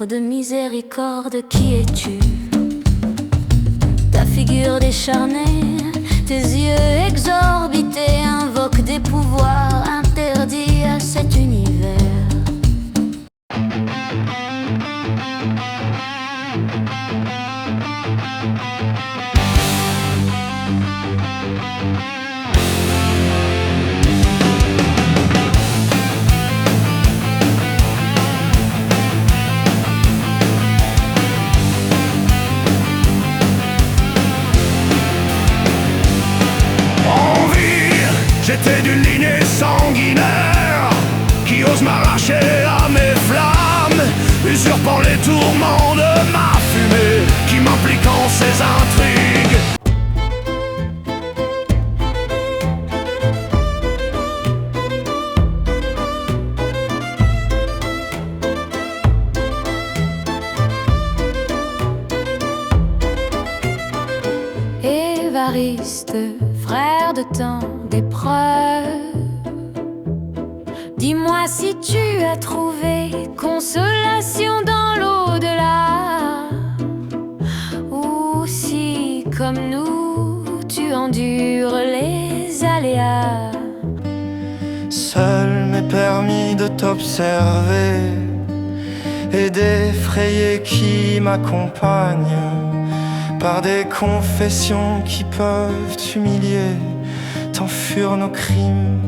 Maître de miséricorde, qui es-tu? Ta figure décharnée, tes yeux exorbités invoquent des pouvoirs interdits à cet univers. J'étais d'une lignée sanguinaire qui ose m'arracher à mes flammes, usurpant les tourments de ma fumée, qui m'implique en ses intrigues. Évariste, frère de tant d'épreuves, dis-moi si tu as trouvé consolation dans l'au-delà, ou si, comme nous, tu endures les aléas. Seul m'est permis de t'observer et d'effrayer qui m'accompagne par des confessions qui peuvent t'humilier. Tant furent nos crimes,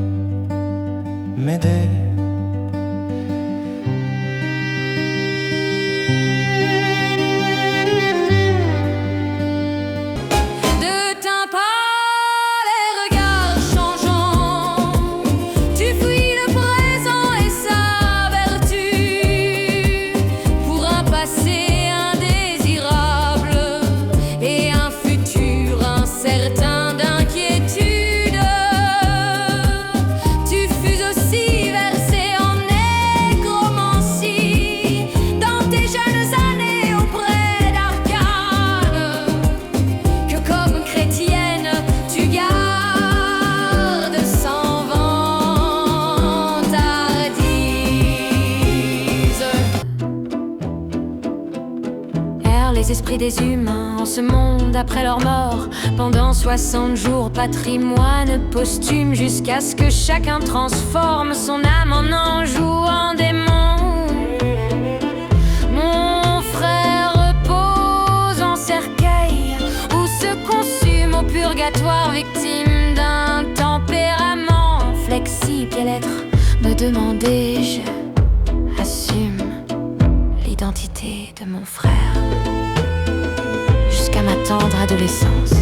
m'aider. Les esprits des humains en ce monde après leur mort, pendant 60 jours, patrimoine posthume, jusqu'à ce que chacun transforme son âme en ange ou en démon. Mon frère repose en cercueil ou se consume au purgatoire, victime d'un tempérament flexible. Quel être, me demandai-je, assume l'identité de mon frère jusqu'à ma tendre adolescence.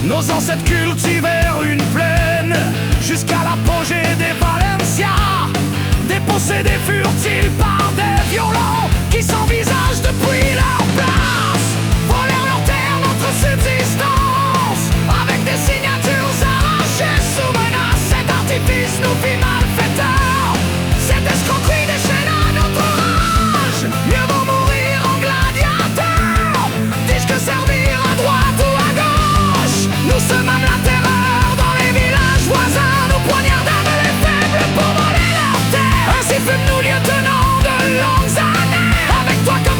Nos ancêtres cultivèrent une plaine jusqu'à l'apogée des Valencia. Dépossédés furent-ils par des violents qui s'envisagent depuis leur place, volèrent leur terre, notre subsistance, avec des signatures arrachées sous menace. Cet artifice nous fit malfaiteurs, cette escroquerie déchaîna notre rage. Mieux vaut mourir en gladiateur, dis-je, que servir à droite ou à gauche. Nous semâmes la terreur dans les villages voisins, nous poignardâmes les faibles pour voler leur terre. Ainsi fûmes-nous lieutenants de longues années, avec toi comme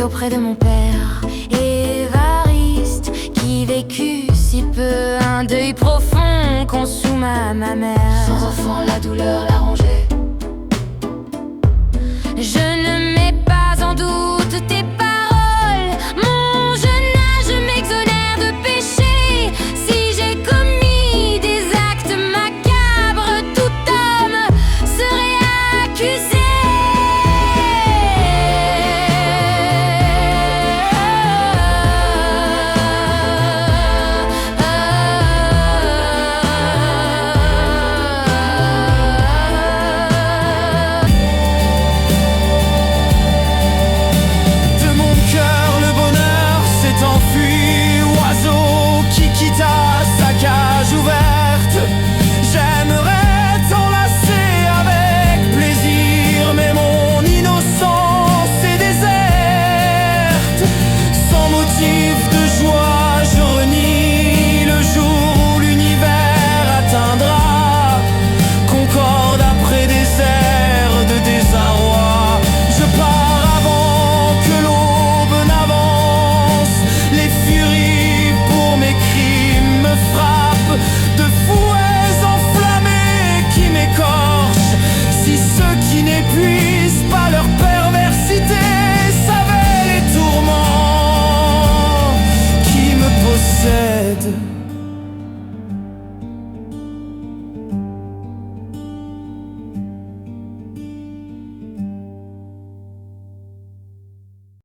auprès de mon père Évariste, qui vécut si peu, un deuil profond consuma ma mère. Sans enfant, la douleur, la